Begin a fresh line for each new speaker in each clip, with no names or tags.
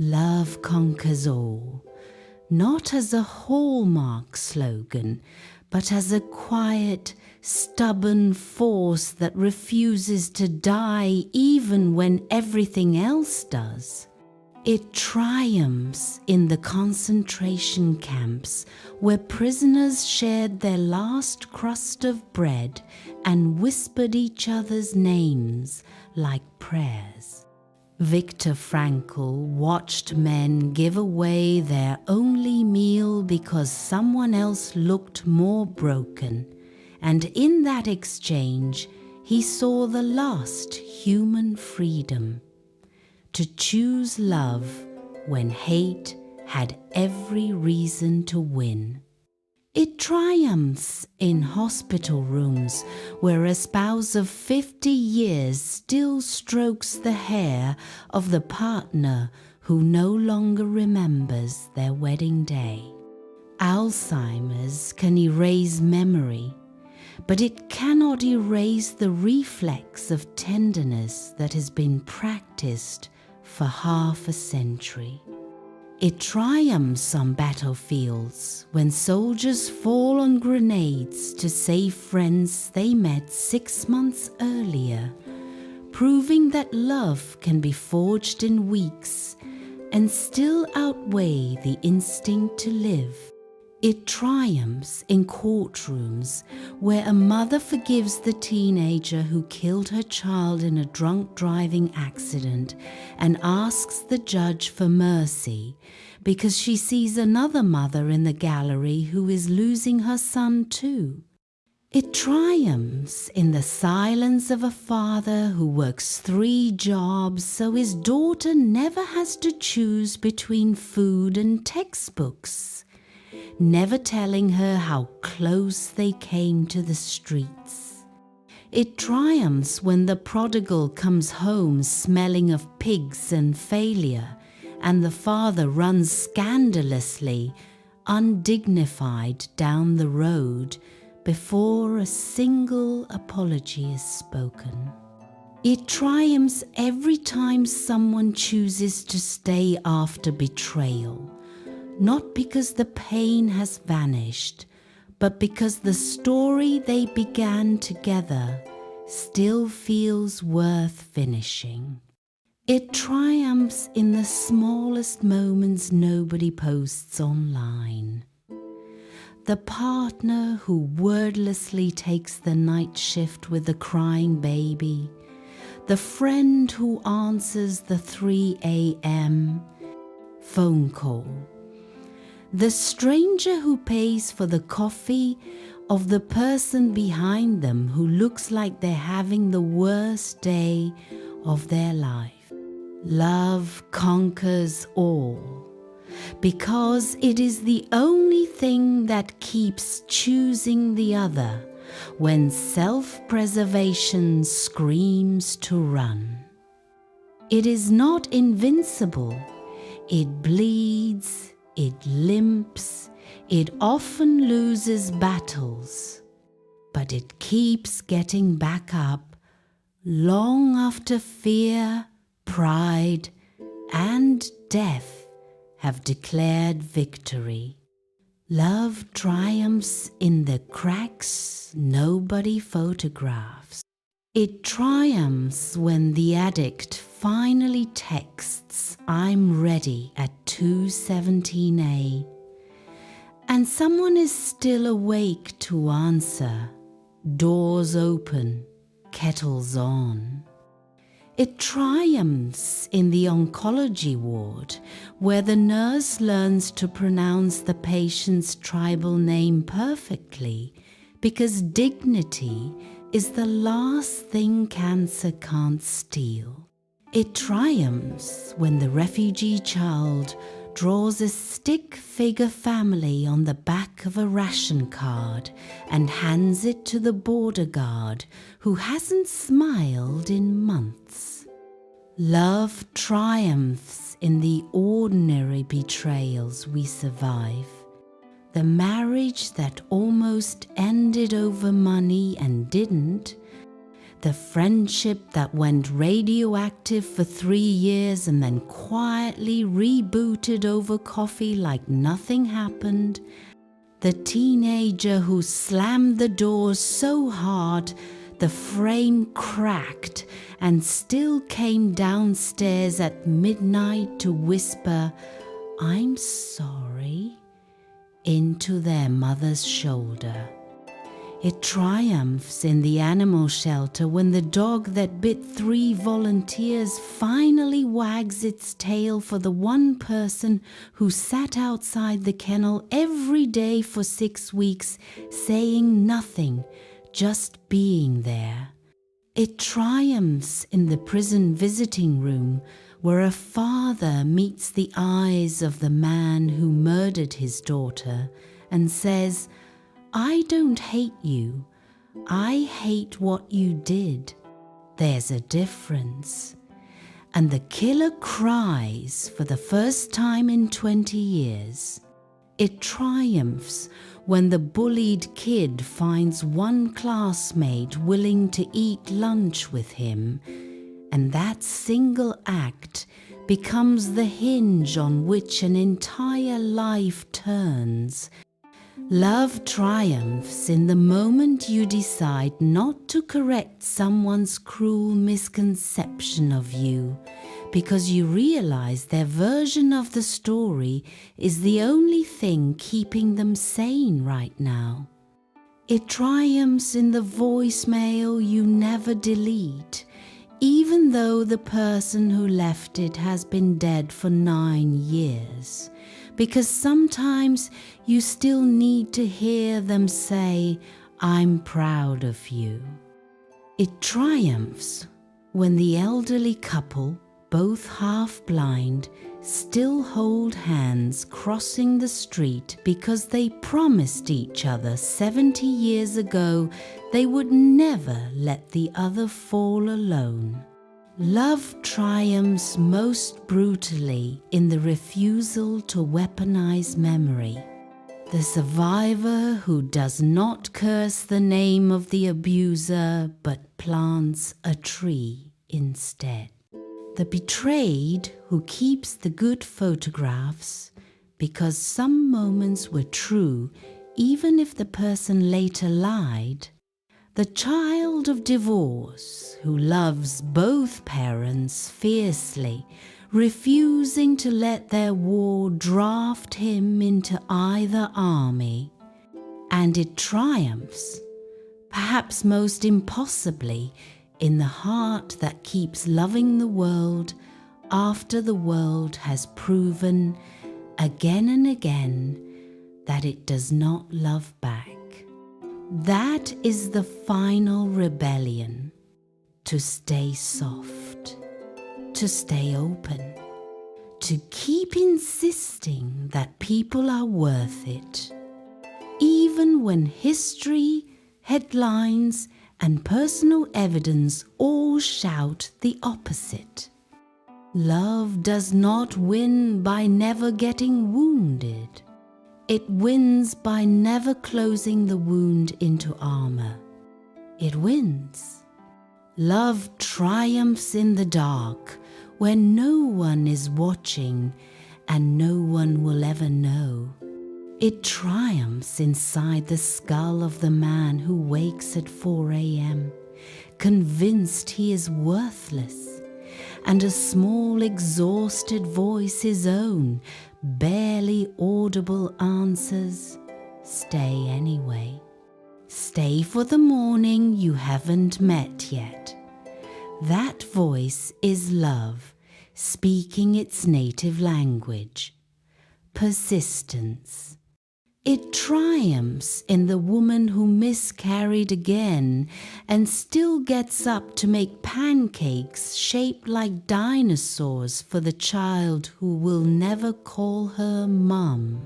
Love conquers all, not as a hallmark slogan, but as a quiet, stubborn force that refuses to die even when everything else does. It triumphs in the concentration camps where prisoners shared their last crust of bread and whispered each other's names like prayers. Viktor Frankl watched men give away their only meal because someone else looked more broken, and in that exchange he saw the last human freedom: to choose love when hate had every reason to win. It triumphs in hospital rooms where a spouse of 50 years still strokes the hair of the partner who no longer remembers their wedding day. Alzheimer's can erase memory, but it cannot erase the reflex of tenderness that has been practiced for half a century. It triumphs on battlefields when soldiers fall on grenades to save friends they met 6 months earlier, proving that love can be forged in weeks and still outweigh the instinct to live. It triumphs in courtrooms where a mother forgives the teenager who killed her child in a drunk driving accident and asks the judge for mercy because she sees another mother in the gallery who is losing her son too. It triumphs in the silence of a father who works 3 jobs so his daughter never has to choose between food and textbooks, never telling her how close they came to the streets. It triumphs when the prodigal comes home smelling of pigs and failure, and the father runs scandalously, undignified down the road before a single apology is spoken. It triumphs every time someone chooses to stay after betrayal, not because the pain has vanished, but because the story they began together still feels worth finishing. It triumphs in the smallest moments nobody posts online. The partner who wordlessly takes the night shift with the crying baby, the friend who answers the 3 a.m. phone call, the stranger who pays for the coffee of the person behind them who looks like they're having the worst day of their life. Love conquers all, because it is the only thing that keeps choosing the other when self-preservation screams to run. It is not invincible. It bleeds. It limps, it often loses battles, but it keeps getting back up long after fear, pride, and death have declared victory. Love triumphs in the cracks nobody photographs. It triumphs when the addict finally texts, "I'm ready" at 2:17 and someone is still awake to answer, doors open, kettles on. It triumphs in the oncology ward where the nurse learns to pronounce the patient's tribal name perfectly because dignity is the last thing cancer can't steal. It triumphs when the refugee child draws a stick figure family on the back of a ration card and hands it to the border guard who hasn't smiled in months. Love triumphs in the ordinary betrayals we survive. The marriage that almost ended over money and didn't, The friendship that went radioactive for 3 years and then quietly rebooted over coffee like nothing happened. The teenager who slammed the door so hard the frame cracked and still came downstairs at midnight to whisper, "I'm sorry," into their mother's shoulder. It triumphs in the animal shelter when the dog that bit 3 volunteers finally wags its tail for the one person who sat outside the kennel every day for 6 weeks, saying nothing, just being there. It triumphs in the prison visiting room where a father meets the eyes of the man who murdered his daughter and says, "I don't hate you, I hate what you did. There's a difference." And the killer cries for the first time in 20 years. It triumphs when the bullied kid finds one classmate willing to eat lunch with him, and that single act becomes the hinge on which an entire life turns. Love triumphs in the moment you decide not to correct someone's cruel misconception of you, because you realize their version of the story is the only thing keeping them sane right now. It triumphs in the voicemail you never delete, even though the person who left it has been dead for 9 years, because sometimes you still need to hear them say, "I'm proud of you." It triumphs when the elderly couple, both half blind, still hold hands crossing the street because they promised each other 70 years ago they would never let the other fall alone. Love triumphs most brutally in the refusal to weaponize memory. The survivor who does not curse the name of the abuser but plants a tree instead. The betrayed who keeps the good photographs because some moments were true even if the person later lied. The child of divorce who loves both parents fiercely, refusing to let their war draft him into either army. And it triumphs, perhaps most impossibly, in the heart that keeps loving the world after the world has proven again and again that it does not love back. That is the final rebellion, to stay soft, to stay open, to keep insisting that people are worth it, even when history, headlines, and personal evidence all shout the opposite. Love does not win by never getting wounded. It wins by never closing the wound into armor. It wins. Love triumphs in the dark when no one is watching and no one will ever know. It triumphs inside the skull of the man who wakes at 4 a.m., convinced he is worthless, and a small exhausted voice, his own, barely audible answers, "Stay anyway. Stay for the morning you haven't met yet." That voice is love, speaking its native language, persistence. It triumphs in the woman who miscarried again and still gets up to make pancakes shaped like dinosaurs for the child who will never call her mum.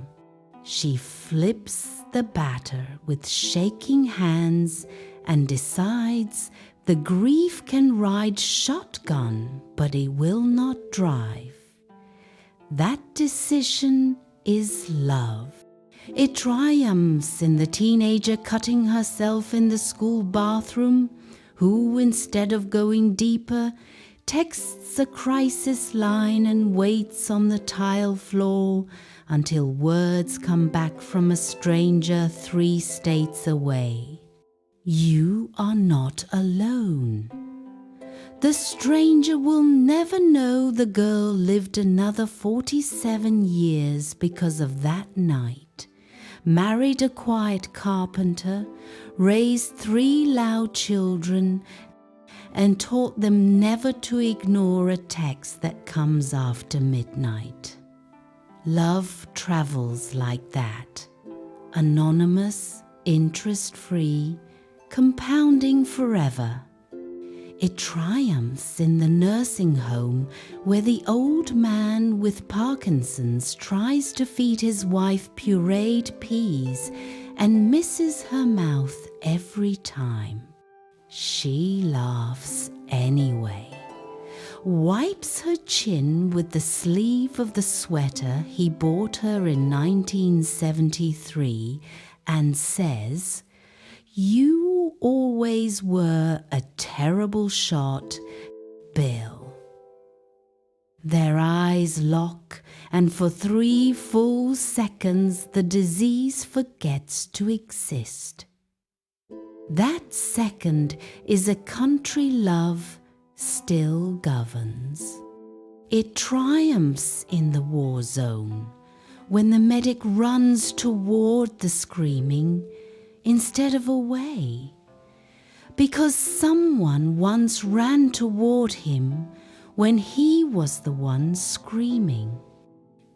She flips the batter with shaking hands and decides the grief can ride shotgun, but it will not drive. That decision is love. It triumphs in the teenager cutting herself in the school bathroom who, instead of going deeper, texts a crisis line and waits on the tile floor until words come back from a stranger 3 states away. You are not alone. The stranger will never know the girl lived another 47 years because of that night, married a quiet carpenter, raised 3 loud children, and taught them never to ignore a text that comes after midnight. Love travels like that, anonymous, interest-free, compounding forever. It triumphs in the nursing home where the old man with Parkinson's tries to feed his wife pureed peas and misses her mouth every time. She laughs anyway, wipes her chin with the sleeve of the sweater he bought her in 1973 and says, "You always were a terrible shot, Bill." Their eyes lock, and for 3 full seconds the disease forgets to exist. That second is a country love still governs. It triumphs in the war zone when the medic runs toward the screaming instead of away, because someone once ran toward him when he was the one screaming.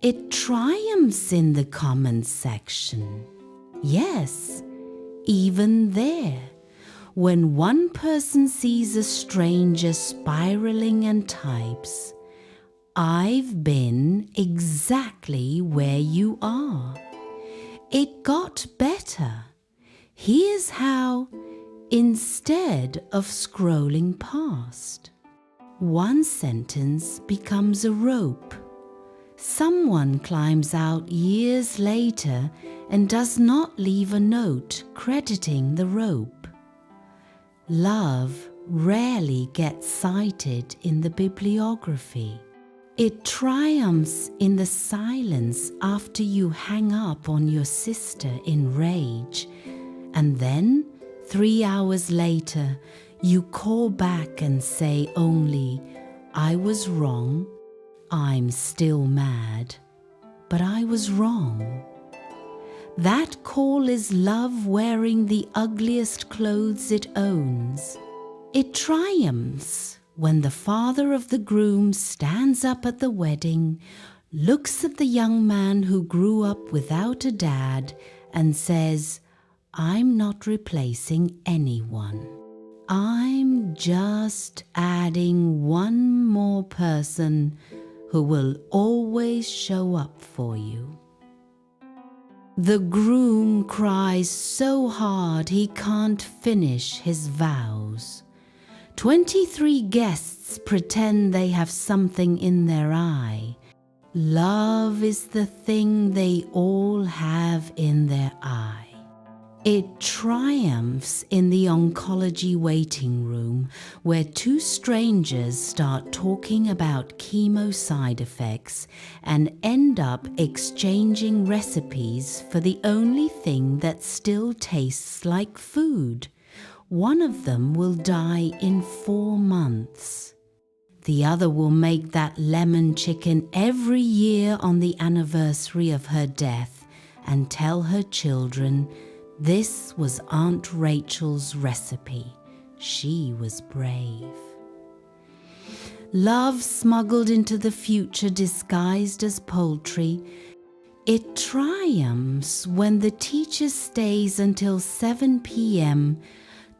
It triumphs in the comments section. Yes, even there, when one person sees a stranger spiraling and types, "I've been exactly where you are. It got better. Here's how," instead of scrolling past. One sentence becomes a rope. Someone climbs out years later and does not leave a note crediting the rope. Love rarely gets cited in the bibliography. It triumphs in the silence after you hang up on your sister in rage, and then 3 hours later you call back and say only, "I was wrong, I'm still mad, but I was wrong." That call is love wearing the ugliest clothes it owns. It triumphs when the father of the groom stands up at the wedding, looks at the young man who grew up without a dad, and says, "I'm not replacing anyone. I'm just adding one more person who will always show up for you." The groom cries so hard he can't finish his vows. 23 guests pretend they have something in their eye. Love is the thing they all have in their eye. It triumphs in the oncology waiting room where 2 strangers start talking about chemo side effects and end up exchanging recipes for the only thing that still tastes like food. One of them will die in 4 months. The other will make that lemon chicken every year on the anniversary of her death and tell her children, "This was Aunt Rachel's recipe. She was brave." Love smuggled into the future disguised as poultry. It triumphs when the teacher stays until 7 p.m.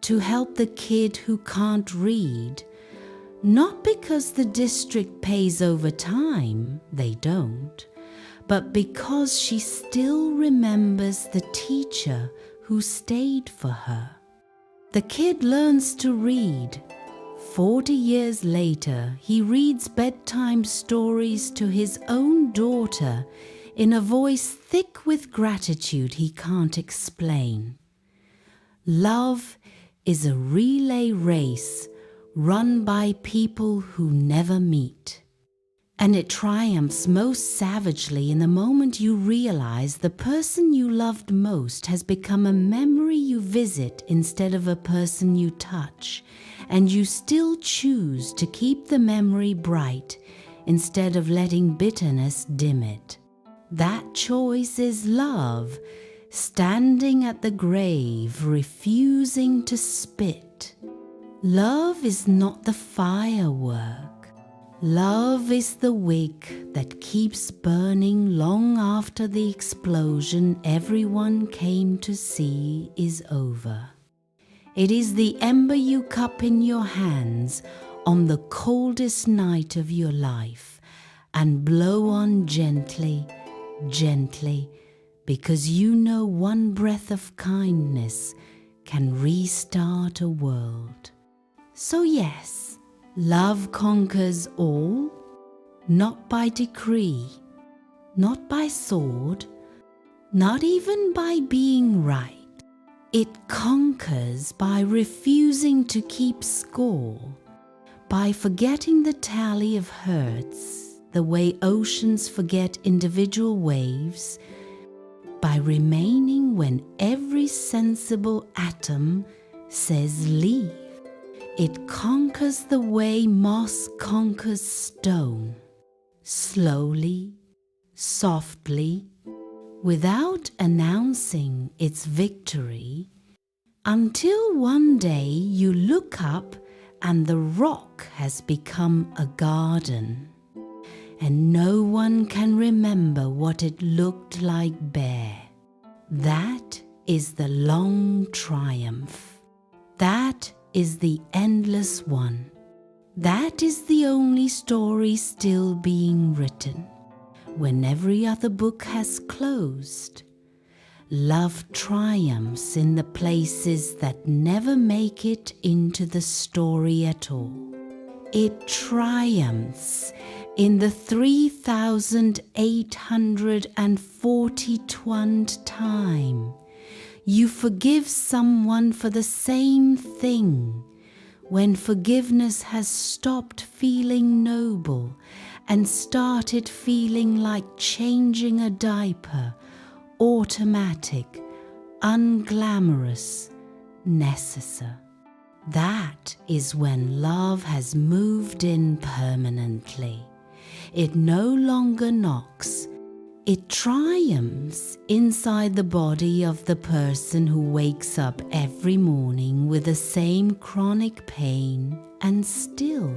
to help the kid who can't read. Not because the district pays overtime, they don't, but because she still remembers the teacher who stayed for her. The kid learns to read. 40 years later, he reads bedtime stories to his own daughter in a voice thick with gratitude he can't explain. Love is a relay race run by people who never meet. And it triumphs most savagely in the moment you realize the person you loved most has become a memory you visit instead of a person you touch, and you still choose to keep the memory bright instead of letting bitterness dim it. That choice is love, standing at the grave, refusing to spit. Love is not the firework. Love is the wick that keeps burning long after the explosion everyone came to see is over. It is the ember you cup in your hands on the coldest night of your life and blow on gently, gently, because you know one breath of kindness can restart a world. So yes, love conquers all, not by decree, not by sword, not even by being right. It conquers by refusing to keep score, by forgetting the tally of hurts, the way oceans forget individual waves, by remaining when every sensible atom says leave. It conquers the way moss conquers stone, slowly, softly, without announcing its victory, until one day you look up and the rock has become a garden, and no one can remember what it looked like bare. That is the long triumph. That is the endless one. That is the only story still being written. When every other book has closed, love triumphs in the places that never make it into the story at all. It triumphs in the 3,842nd time you forgive someone for the same thing, when forgiveness has stopped feeling noble and started feeling like changing a diaper, automatic, unglamorous, necessary. That is when love has moved in permanently. It no longer knocks. It triumphs inside the body of the person who wakes up every morning with the same chronic pain and still